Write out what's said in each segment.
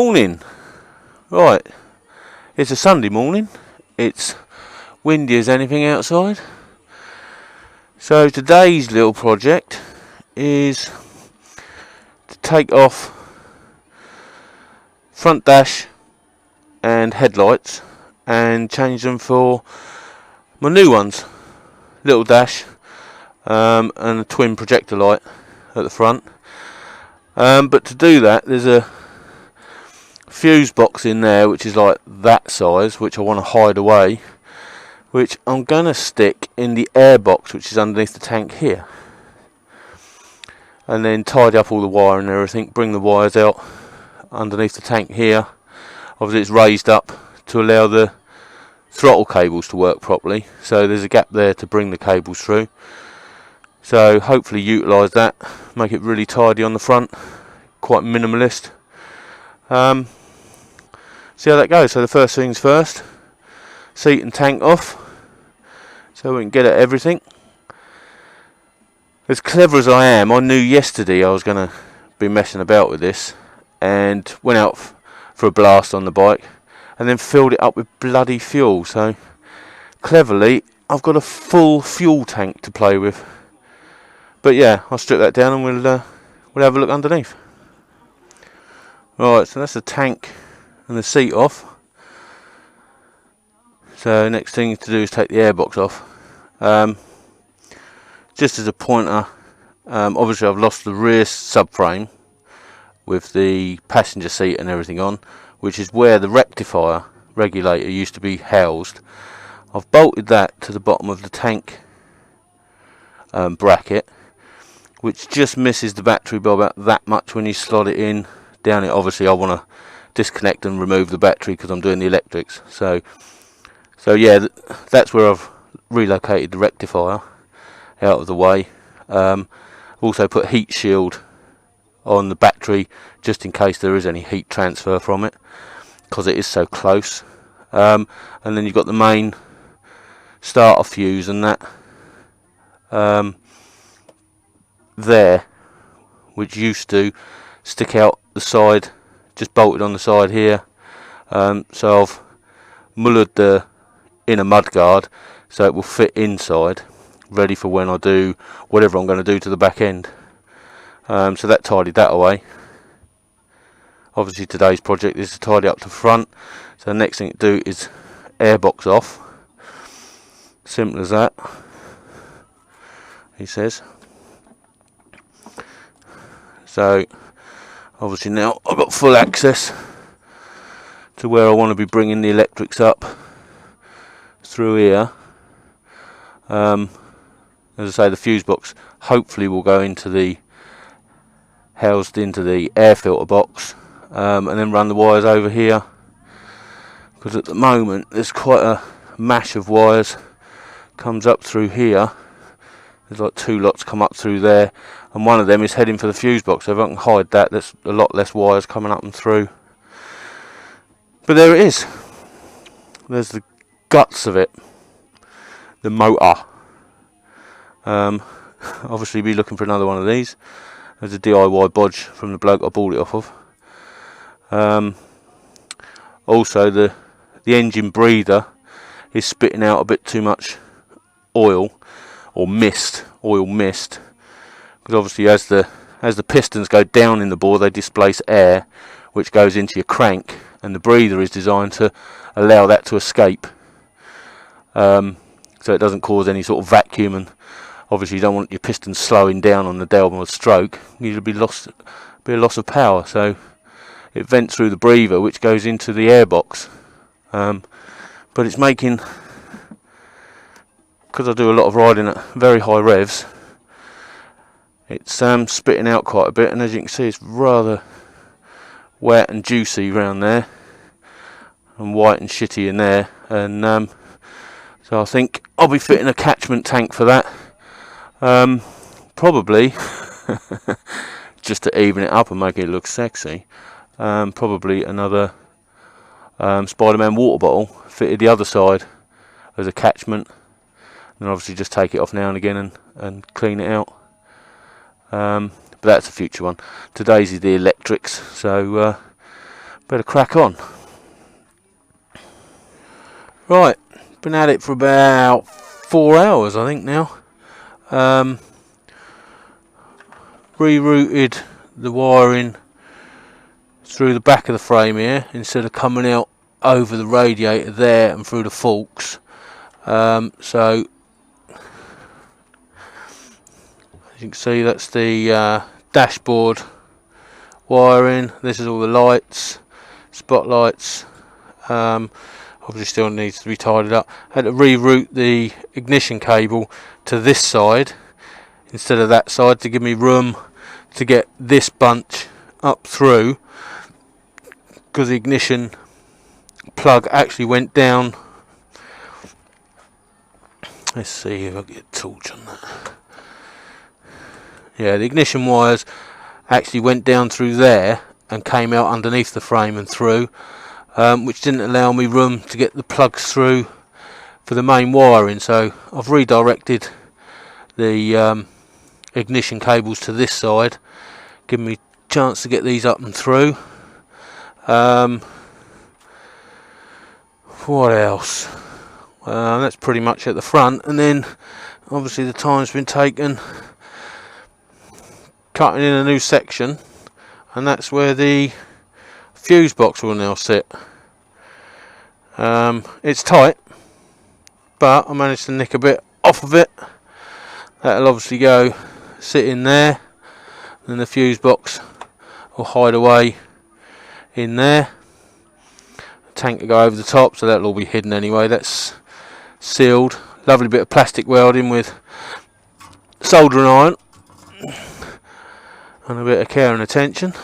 Morning. Right, it's a Sunday morning. It's windy as anything outside. So today's little project is to take off front dash and headlights and change them for my new ones. Little dash and a twin projector light at the front. But to do that, there's a fuse box in there which is like that size, which I want to hide away, which I'm going to stick in the air box which is underneath the tank here, and then tidy up all the wire and everything, bring the wires out underneath the tank here. Obviously it's raised up to allow the throttle cables to work properly, so there's a gap there to bring the cables through. So hopefully utilise that, make it really tidy on the front, quite minimalist. See how that goes. So the first things first, seat and tank off, so we can get at everything. As clever as I am, I knew yesterday I was going to be messing about with this, and went out for a blast on the bike, and then filled it up with bloody fuel. So cleverly, I've got a full fuel tank to play with. But yeah, I'll strip that down and we'll have a look underneath. Right, so that's the tank and the seat off. So next thing to do is take the airbox off. Just as a pointer, obviously I've lost the rear subframe with the passenger seat and everything on, which is where the rectifier regulator used to be housed. I've bolted that to the bottom of the tank bracket, which just misses the battery by about that much when you slot it in. Down it, obviously I want to disconnect and remove the battery because I'm doing the electrics. So yeah, that's where I've relocated the rectifier out of the way. I've also put heat shield on the battery just in case there is any heat transfer from it, because it is so close. And then you've got the main starter fuse and that there, which used to stick out the side, just bolted on the side here. So I've mullered the inner mudguard so it will fit inside, ready for when I do whatever I'm going to do to the back end. So that tidied that away. Obviously today's project is to tidy up the front, so the next thing to do is airbox off. Simple as that, he says. So obviously now I've got full access to where I want to be bringing the electrics up through here. As I say, the fuse box hopefully will go into the housed into the air filter box, and then run the wires over here, because at the moment there's quite a mash of wires comes up through here. There's like two lots come up through there, and one of them is heading for the fuse box. So if I can hide that, there's a lot less wires coming up and through. But there it is. There's the guts of it, the motor. Obviously be looking for another one of these. There's a DIY bodge from the bloke I bought it off of. Also the engine breather is spitting out a bit too much oil or mist, because obviously as the pistons go down in the bore, they displace air which goes into your crank, and the breather is designed to allow that to escape, so it doesn't cause any sort of vacuum. And obviously you don't want your pistons slowing down on the downward stroke, you'll be a loss of power. So it vents through the breather, which goes into the airbox. But it's making, because I do a lot of riding at very high revs, it's spitting out quite a bit, and as you can see it's rather wet and juicy around there, and white and shitty in there. And so I think I'll be fitting a catchment tank for that, probably just to even it up and make it look sexy. Probably another Spider-Man water bottle fitted the other side as a catchment, and obviously just take it off now and again and clean it out. But that's a future one. Today's is the electrics, so better crack on. Right, been at it for about 4 hours I think now. Rerouted the wiring through the back of the frame here instead of coming out over the radiator there and through the forks. So as you can see, that's the dashboard wiring. This is all the lights, spotlights. Obviously still needs to be tidied up. Had to reroute the ignition cable to this side instead of that side to give me room to get this bunch up through, because the ignition plug actually went down. Let's see if I can get a torch on that. Yeah, the ignition wires actually went down through there and came out underneath the frame and through, which didn't allow me room to get the plugs through for the main wiring. So I've redirected the ignition cables to this side, giving me a chance to get these up and through. What else? That's pretty much at the front, and then obviously the time's been taken cutting in a new section, and that's where the fuse box will now sit. It's tight, but I managed to nick a bit off of it. That'll obviously go sit in there, and the fuse box will hide away in there. The tank will go over the top, so that'll all be hidden anyway. That's sealed. Lovely bit of plastic welding with soldering iron and a bit of care and attention.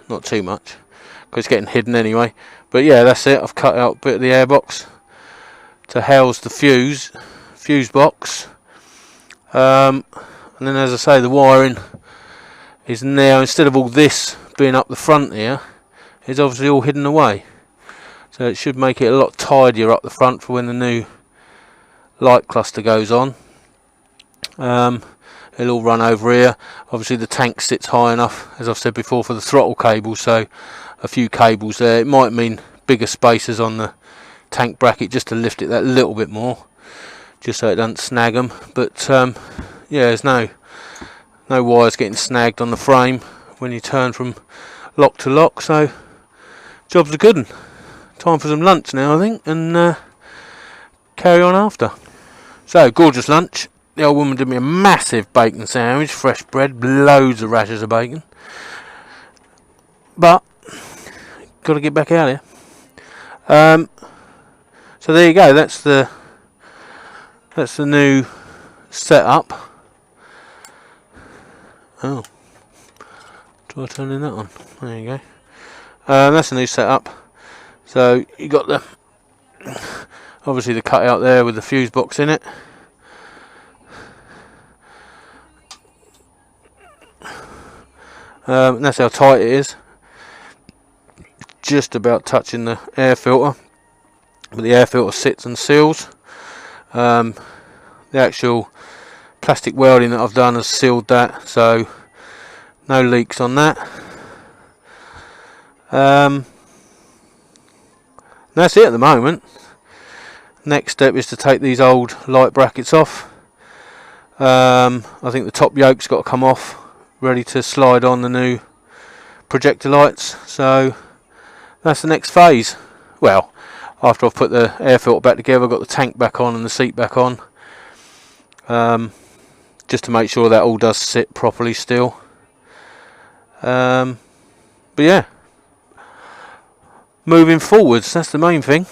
Not too much, because it's getting hidden anyway. But yeah, that's it. I've cut out a bit of the airbox to house the fuse box. And then, as I say, the wiring is now, instead of all this being up the front here, it's obviously all hidden away. So it should make it a lot tidier up the front for when the new light cluster goes on. It'll all run over here. Obviously the tank sits high enough, as I've said before, for the throttle cable, so a few cables there. It might mean bigger spacers on the tank bracket just to lift it that little bit more, just so it doesn't snag them. But yeah, there's no wires getting snagged on the frame when you turn from lock to lock, so job's a good one. Time for some lunch now, I think, and carry on after. So, gorgeous lunch. The old woman did me a massive bacon sandwich, fresh bread, loads of rashers of bacon. But got to get back out here. So there you go. That's the new setup. Oh, try turning that on. There you go. That's the new setup. So you got the obviously the cutout there with the fuse box in it. And that's how tight it is. Just about touching the air filter, but the air filter sits and seals. The actual plastic welding that I've done has sealed that, so no leaks on that. That's it at the moment. Next step is to take these old light brackets off. I think the top yoke's got to come off, ready to slide on the new projector lights. So that's the next phase. Well, after I've put the air filter back together, I've got the tank back on and the seat back on, just to make sure that all does sit properly still. But yeah, moving forwards, that's the main thing.